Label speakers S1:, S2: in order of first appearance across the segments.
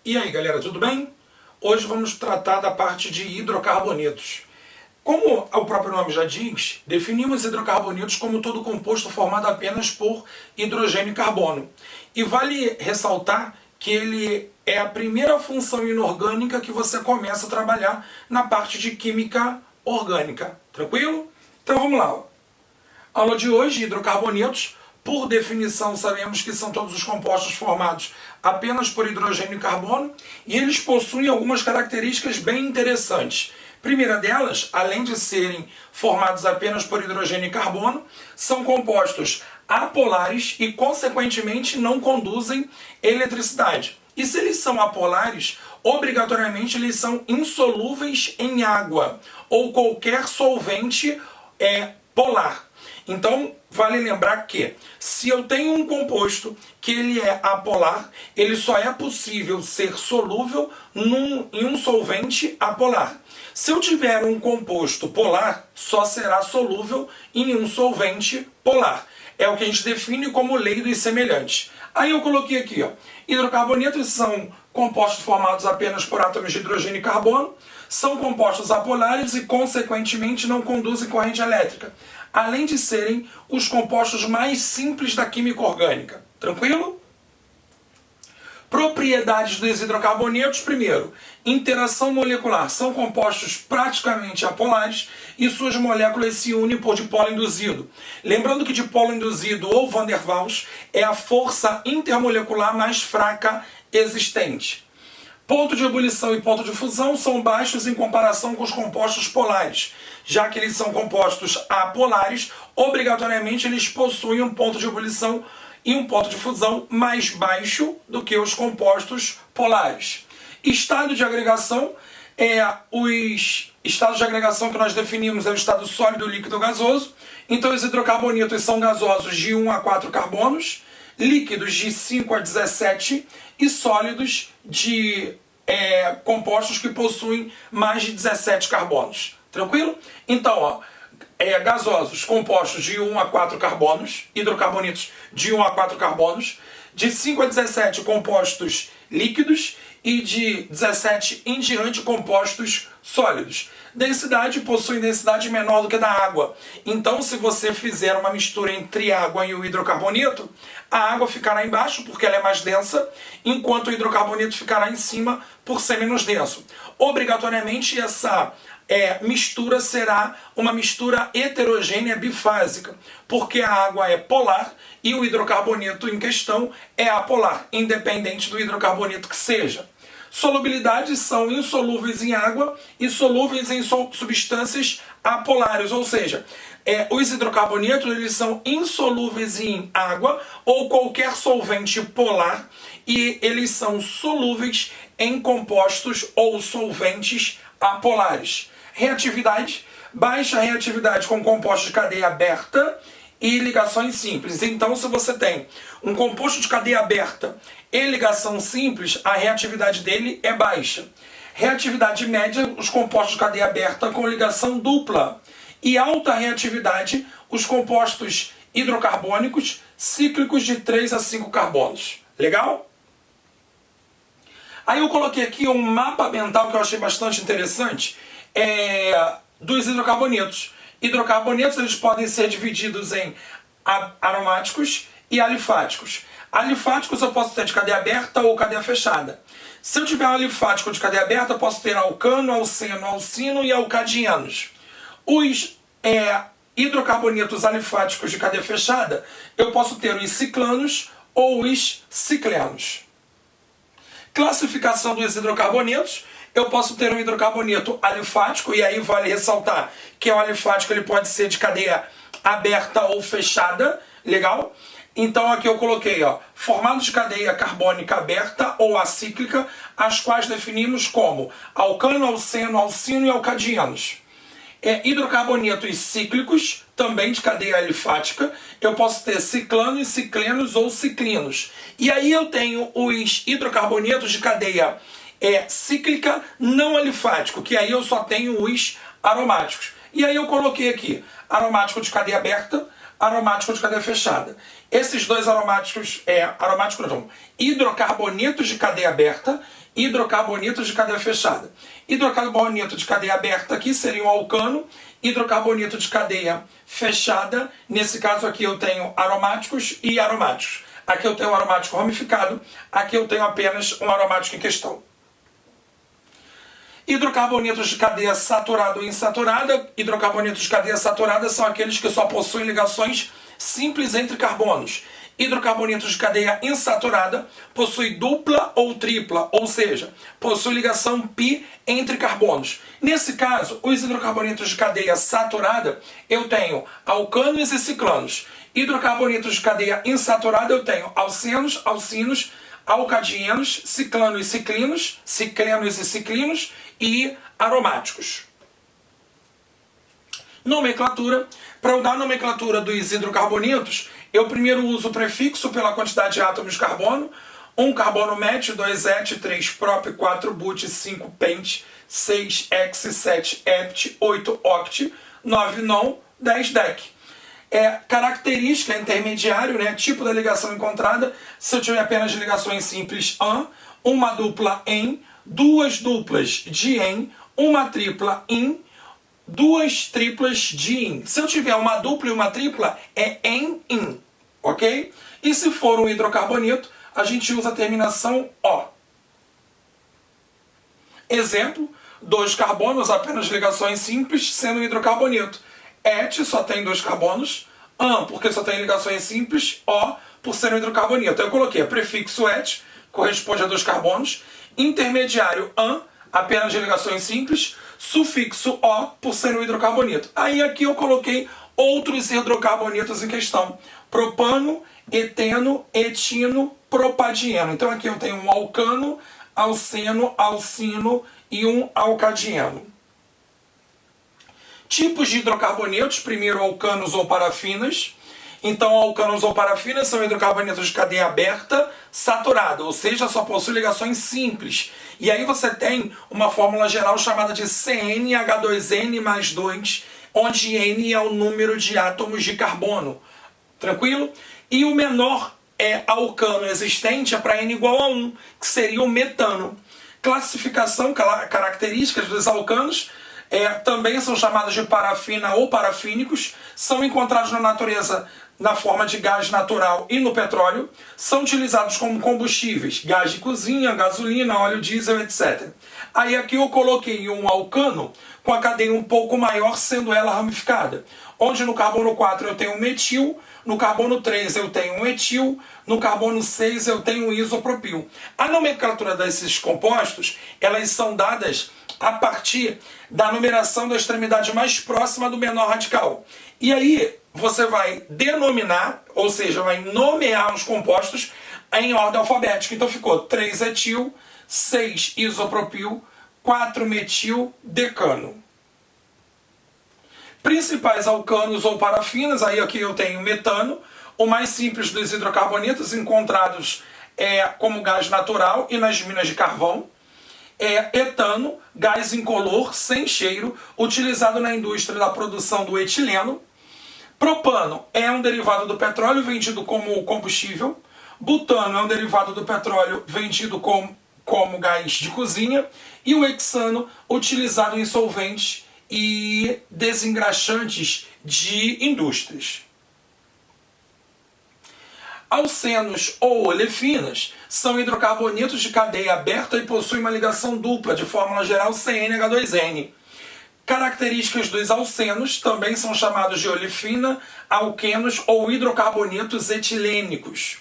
S1: E aí galera, tudo bem? Hoje vamos tratar da parte de hidrocarbonetos. Como o próprio nome já diz, definimos hidrocarbonetos como todo composto formado apenas por hidrogênio e carbono. E vale ressaltar que ele é a primeira função inorgânica que você começa a trabalhar na parte de química orgânica. Tranquilo? Então vamos lá. Aula de hoje, hidrocarbonetos. Por definição, sabemos que são todos os compostos formados apenas por hidrogênio e carbono, e eles possuem algumas características bem interessantes. Primeira delas, além de serem formados apenas por hidrogênio e carbono, são compostos apolares e, consequentemente, não conduzem eletricidade. E se eles são apolares, obrigatoriamente eles são insolúveis em água ou qualquer solvente polar. Então, vale lembrar que, se eu tenho um composto que ele é apolar, ele só é possível ser solúvel em um solvente apolar. Se eu tiver um composto polar, só será solúvel em um solvente polar. É o que a gente define como lei dos semelhantes. Aí eu coloquei aqui, hidrocarbonetos são compostos formados apenas por átomos de hidrogênio e carbono, são compostos apolares e, consequentemente, não conduzem corrente elétrica, além de serem os compostos mais simples da química orgânica. Tranquilo? Propriedades dos hidrocarbonetos. Primeiro, interação molecular. São compostos praticamente apolares e suas moléculas se unem por dipolo induzido. Lembrando que dipolo induzido ou Van der Waals é a força intermolecular mais fraca existente. Ponto de ebulição e ponto de fusão são baixos em comparação com os compostos polares. Já que eles são compostos apolares, obrigatoriamente eles possuem um ponto de ebulição e um ponto de fusão mais baixo do que os compostos polares. Estado de agregação os estados de agregação que nós definimos é o estado sólido, líquido, gasoso. Então os hidrocarbonetos são gasosos de 1 a 4 carbonos, líquidos de 5 a 17 e sólidos de compostos que possuem mais de 17 carbonos. Tranquilo? Então, gasosos compostos de 1 a 4 carbonos, hidrocarbonetos de 1 a 4 carbonos, de 5 a 17 compostos líquidos e de 17 em diante compostos sólidos. Densidade possui densidade menor do que da água. Então, se você fizer uma mistura entre água e o hidrocarboneto, a água ficará embaixo porque ela é mais densa, enquanto o hidrocarboneto ficará em cima por ser menos denso. Obrigatoriamente, essa mistura será uma mistura heterogênea bifásica, porque a água é polar e o hidrocarboneto em questão é apolar, independente do hidrocarboneto que seja. Solubilidades são insolúveis em água e solúveis em substâncias apolares, ou seja, os hidrocarbonetos eles são insolúveis em água ou qualquer solvente polar e eles são solúveis em compostos ou solventes apolares. Reatividade, baixa reatividade com compostos de cadeia aberta e ligações simples. Então, se você tem um composto de cadeia aberta e ligação simples, a reatividade dele é baixa. Reatividade média, os compostos de cadeia aberta com ligação dupla. E alta reatividade, os compostos hidrocarbônicos cíclicos de 3 a 5 carbonos. Legal? Aí eu coloquei aqui um mapa mental que eu achei bastante interessante dos hidrocarbonetos. Hidrocarbonetos eles podem ser divididos em aromáticos e alifáticos. Alifáticos eu posso ter de cadeia aberta ou cadeia fechada. Se eu tiver um alifático de cadeia aberta, eu posso ter alcano, alceno, alcino e alcadianos. Os hidrocarbonetos alifáticos de cadeia fechada, eu posso ter os ciclanos ou os ciclenos. Classificação dos hidrocarbonetos, eu posso ter um hidrocarboneto alifático, e aí vale ressaltar que o alifático ele pode ser de cadeia aberta ou fechada, legal? Então aqui eu coloquei, formados de cadeia carbônica aberta ou acíclica, as quais definimos como alcano, alceno, alcino e alcadianos. Hidrocarbonetos cíclicos, também de cadeia alifática, eu posso ter ciclanos, ciclenos ou ciclinos. E aí eu tenho os hidrocarbonetos de cadeia cíclica não alifático, que aí eu só tenho os aromáticos. E aí eu coloquei aqui aromático de cadeia aberta, aromático de cadeia fechada. Esses dois aromáticos, hidrocarbonetos de cadeia aberta, hidrocarbonetos de cadeia fechada. Hidrocarboneto de cadeia aberta aqui seria um alcano, hidrocarboneto de cadeia fechada, nesse caso aqui eu tenho aromáticos e aromáticos. Aqui eu tenho um aromático ramificado, aqui eu tenho apenas um aromático em questão. Hidrocarbonetos de cadeia saturada ou insaturada. Hidrocarbonetos de cadeia saturada são aqueles que só possuem ligações simples entre carbonos. Hidrocarbonetos de cadeia insaturada possuem dupla ou tripla, ou seja, possui ligação pi entre carbonos. Nesse caso, os hidrocarbonetos de cadeia saturada, eu tenho alcanos e ciclanos. Hidrocarbonetos de cadeia insaturada, eu tenho alcenos, alcinos, alcadienos, ciclanos e ciclinos, ciclenos e ciclinos e aromáticos. Nomenclatura. Para eu dar a nomenclatura dos hidrocarbonetos, eu primeiro uso o prefixo pela quantidade de átomos de carbono. 1 carbono met, 2 et, 3 prop, 4 but, 5 pent, 6 hex, 7 hept, 8 oct, 9 non, 10 dec. Característica intermediário, né? Tipo da ligação encontrada. Se eu tiver apenas ligações simples an, uma dupla en, duas duplas de en, uma tripla in, duas triplas de in. Se eu tiver uma dupla e uma tripla, é en, in, ok? E se for um hidrocarboneto, a gente usa a terminação O. Exemplo, 2 carbonos, apenas ligações simples, sendo um hidrocarboneto. Et só tem 2 carbonos, an porque só tem ligações simples, O por ser um hidrocarboneto. Eu coloquei prefixo et, corresponde a 2 carbonos, intermediário an, apenas de ligações simples, sufixo O por ser um hidrocarboneto. Aí aqui eu coloquei outros hidrocarbonetos em questão: propano, eteno, etino, propadieno. Então aqui eu tenho um alcano, alceno, alcino e um alcadieno. Tipos de hidrocarbonetos: primeiro, alcanos ou parafinas. Então, alcanos ou parafinas são hidrocarbonetos de cadeia aberta saturada, ou seja, só possui ligações simples. E aí você tem uma fórmula geral chamada de CnH2n mais 2, onde N é o número de átomos de carbono. Tranquilo? E o menor alcano existente é para N igual a 1, que seria o metano. Classificação, características dos alcanos também são chamados de parafina ou parafínicos, são encontrados na natureza na forma de gás natural e no petróleo, são utilizados como combustíveis, gás de cozinha, gasolina, óleo diesel, etc. Aí aqui eu coloquei um alcano com a cadeia um pouco maior, sendo ela ramificada, onde no carbono 4 eu tenho um metil, no carbono 3 eu tenho um etil, no carbono 6 eu tenho um isopropil. A nomenclatura desses compostos, elas são dadas a partir da numeração da extremidade mais próxima do menor radical. E aí você vai denominar, ou seja, vai nomear os compostos em ordem alfabética. Então ficou 3 etil, 6 isopropil, 4 metil, decano. Principais alcanos ou parafinas, aí aqui eu tenho metano, o mais simples dos hidrocarbonetos encontrados como gás natural e nas minas de carvão. Etano, gás incolor, sem cheiro, utilizado na indústria da produção do etileno. Propano é um derivado do petróleo vendido como combustível. Butano é um derivado do petróleo vendido como gás de cozinha. E o hexano, utilizado em solventes e desengraxantes de indústrias. Alcenos ou olefinas são hidrocarbonetos de cadeia aberta e possuem uma ligação dupla, de fórmula geral CnH2n. Características dos alcenos também são chamados de olefina, alquenos ou hidrocarbonetos etilênicos.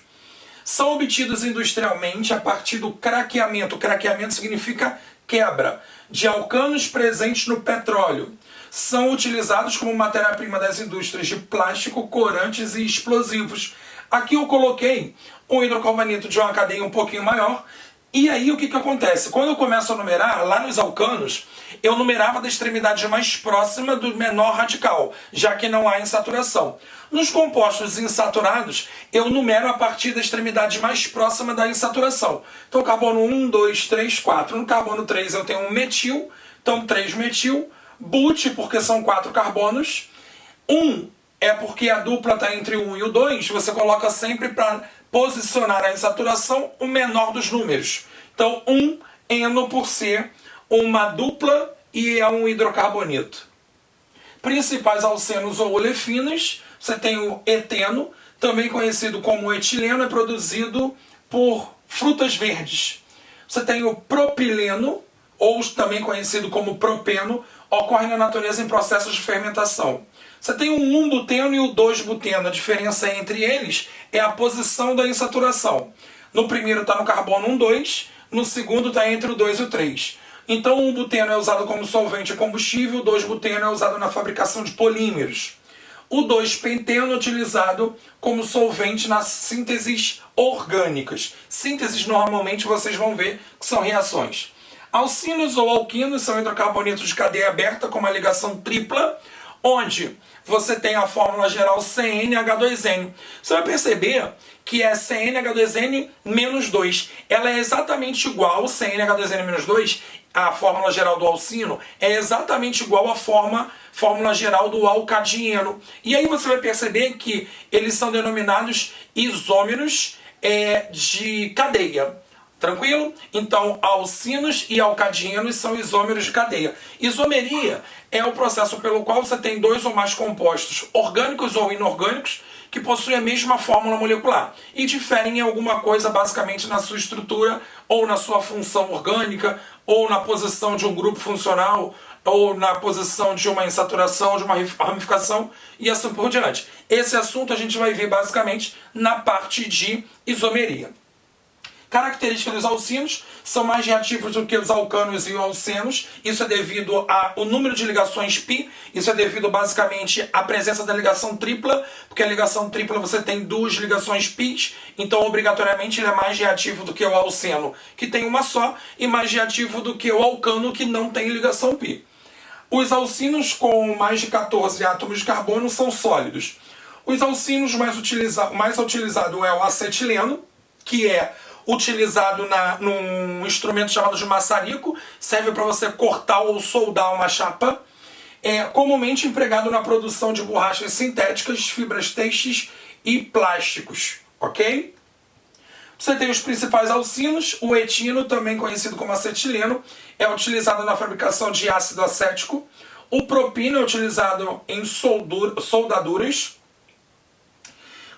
S1: São obtidos industrialmente a partir do craqueamento. Craqueamento significa quebra de alcanos presentes no petróleo. São utilizados como matéria-prima das indústrias de plástico, corantes e explosivos. Aqui eu coloquei um hidrocarboneto de uma cadeia um pouquinho maior. E aí o que acontece? Quando eu começo a numerar, lá nos alcanos, eu numerava da extremidade mais próxima do menor radical, já que não há insaturação. Nos compostos insaturados, eu numero a partir da extremidade mais próxima da insaturação. Então, carbono 1, 2, 3, 4. No carbono 3 eu tenho um metil, então 3 metil. But, porque são 4 carbonos. 1 é porque a dupla está entre o 1 e o 2, você coloca sempre para posicionar a insaturação o menor dos números. Então, 1-eno por ser uma dupla e é um hidrocarboneto. Principais alcenos ou olefinas, você tem o eteno, também conhecido como etileno, é produzido por frutas verdes. Você tem o propileno, ou também conhecido como propeno, ocorre na natureza em processos de fermentação. Você tem o 1-buteno e o 2-buteno. A diferença entre eles é a posição da insaturação. No primeiro está no carbono 1,2, no segundo está entre o 2 e o 3. Então o 1-buteno é usado como solvente e combustível, o 2-buteno é usado na fabricação de polímeros. O 2-penteno é utilizado como solvente nas sínteses orgânicas. Sínteses normalmente vocês vão ver que são reações. Alcinos ou alquinos são hidrocarbonetos de cadeia aberta com uma ligação tripla, onde você tem a fórmula geral CnH2n. Você vai perceber que é CnH2n menos 2. Ela é exatamente igual, CnH2n menos 2, a fórmula geral do alcino, é exatamente igual à fórmula geral do alcadieno. E aí você vai perceber que eles são denominados isômeros de cadeia. Tranquilo? Então, alcinos e alcadienos são isômeros de cadeia. Isomeria é o processo pelo qual você tem dois ou mais compostos, orgânicos ou inorgânicos, que possuem a mesma fórmula molecular e diferem em alguma coisa, basicamente na sua estrutura, ou na sua função orgânica, ou na posição de um grupo funcional, ou na posição de uma insaturação, de uma ramificação, e assim por diante. Esse assunto a gente vai ver basicamente na parte de isomeria. Características dos alcinos são mais reativos do que os alcanos e os alcenos. Isso é devido ao número de ligações π. Isso é devido basicamente à presença da ligação tripla, porque a ligação tripla você tem duas ligações π, então obrigatoriamente ele é mais reativo do que o alceno, que tem uma só, e mais reativo do que o alcano, que não tem ligação π. Os alcinos com mais de 14 átomos de carbono são sólidos. Os alcinos mais utilizado é o acetileno, que é utilizado num instrumento chamado de maçarico, serve para você cortar ou soldar uma chapa. É comumente empregado na produção de borrachas sintéticas, fibras têxteis e plásticos, ok? Você tem os principais alcinos. O etino, também conhecido como acetileno, é utilizado na fabricação de ácido acético. O propino é utilizado em soldaduras.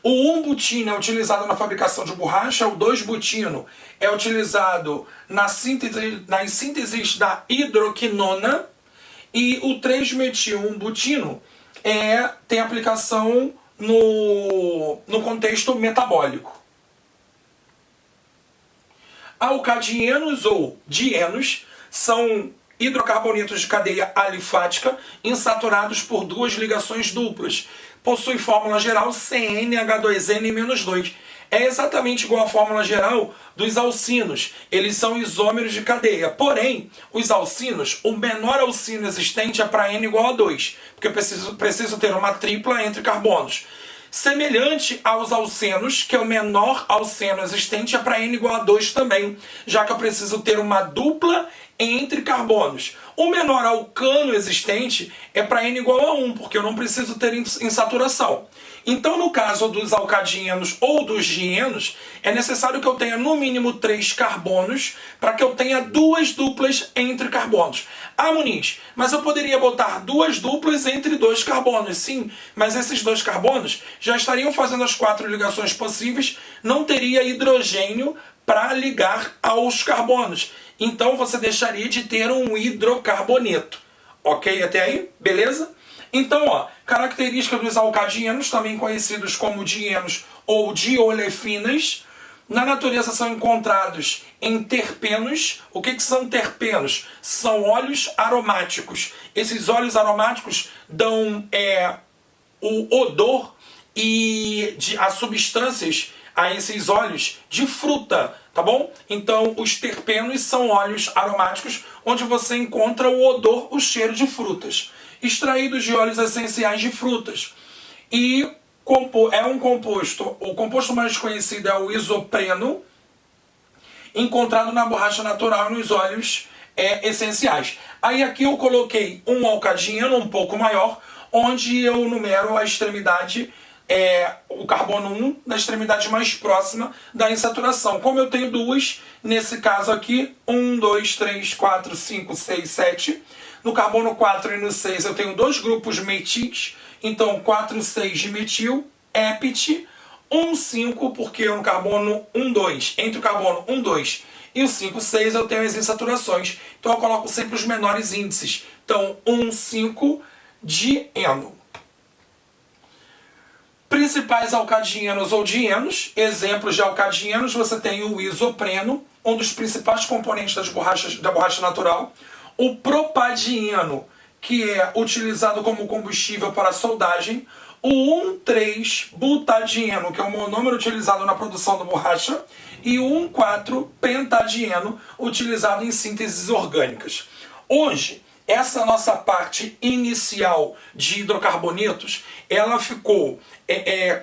S1: O 1-butino é utilizado na fabricação de borracha, o 2-butino é utilizado nas sínteses da hidroquinona, e o 3-metil-1-butino tem aplicação no contexto metabólico. Alcadienos ou dienos são hidrocarbonetos de cadeia alifática insaturados por duas ligações duplas. Possui fórmula geral CnH2n-2. É exatamente igual à fórmula geral dos alcinos. Eles são isômeros de cadeia. Porém, os alcinos, o menor alcino existente é para N igual a 2, porque eu preciso ter uma tripla entre carbonos. Semelhante aos alcenos, que é o menor alceno existente é para N igual a 2 também, já que eu preciso ter uma dupla entre carbonos. O menor alcano existente é para N igual a 1, porque eu não preciso ter insaturação. Então, no caso dos alcadienos ou dos dienos, é necessário que eu tenha no mínimo 3 carbonos para que eu tenha duas duplas entre carbonos. Ah, Muniz, mas eu poderia botar duas duplas entre 2 carbonos. Sim, mas esses 2 carbonos já estariam fazendo as 4 ligações possíveis, não teria hidrogênio para ligar aos carbonos. Então você deixaria de ter um hidrocarboneto. Ok até aí? Beleza? Então, característica dos alcadienos, também conhecidos como dienos ou diolefinas. Na natureza são encontrados em terpenos. O que são terpenos? São óleos aromáticos. Esses óleos aromáticos dão o odor e as substâncias a esses óleos de fruta, tá bom? Então, os terpenos são óleos aromáticos onde você encontra o odor, o cheiro de frutas, extraídos de óleos essenciais de frutas. E é um composto, o composto mais conhecido é o isopreno, encontrado na borracha natural e nos óleos essenciais. Aí aqui eu coloquei um alcadieno um pouco maior, onde eu numero a extremidade, o carbono 1 na extremidade mais próxima da insaturação. Como eu tenho duas, nesse caso aqui, 1, 2, 3, 4, 5, 6, 7. No carbono 4 e no 6 eu tenho dois grupos metis, então 4, 6 de metil, epit, 1, 5, porque no carbono 1, 2, entre o carbono 1, 2 e o 5, 6 eu tenho as insaturações, então eu coloco sempre os menores índices. Então 1, 5 de eno. Principais alcadienos ou dienos, exemplos de alcadienos, você tem o isopreno, um dos principais componentes da borracha natural, o propadieno, que é utilizado como combustível para soldagem, o 1,3-butadieno, que é o monômero utilizado na produção da borracha, e o 1,4-pentadieno, utilizado em sínteses orgânicas. Hoje, essa nossa parte inicial de hidrocarbonetos, ela ficou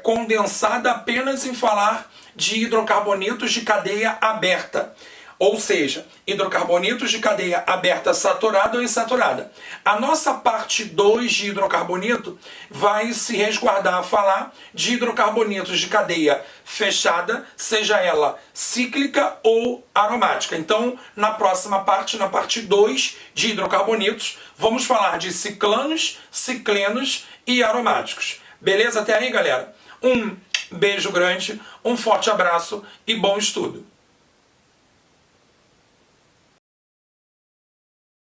S1: condensada apenas em falar de hidrocarbonetos de cadeia aberta. Ou seja, hidrocarbonetos de cadeia aberta saturada ou insaturada. A nossa parte 2 de hidrocarboneto vai se resguardar a falar de hidrocarbonetos de cadeia fechada, seja ela cíclica ou aromática. Então, na próxima parte, na parte 2 de hidrocarbonetos, vamos falar de ciclanos, ciclenos e aromáticos. Beleza até aí, galera? Um beijo grande, um forte abraço e bom estudo!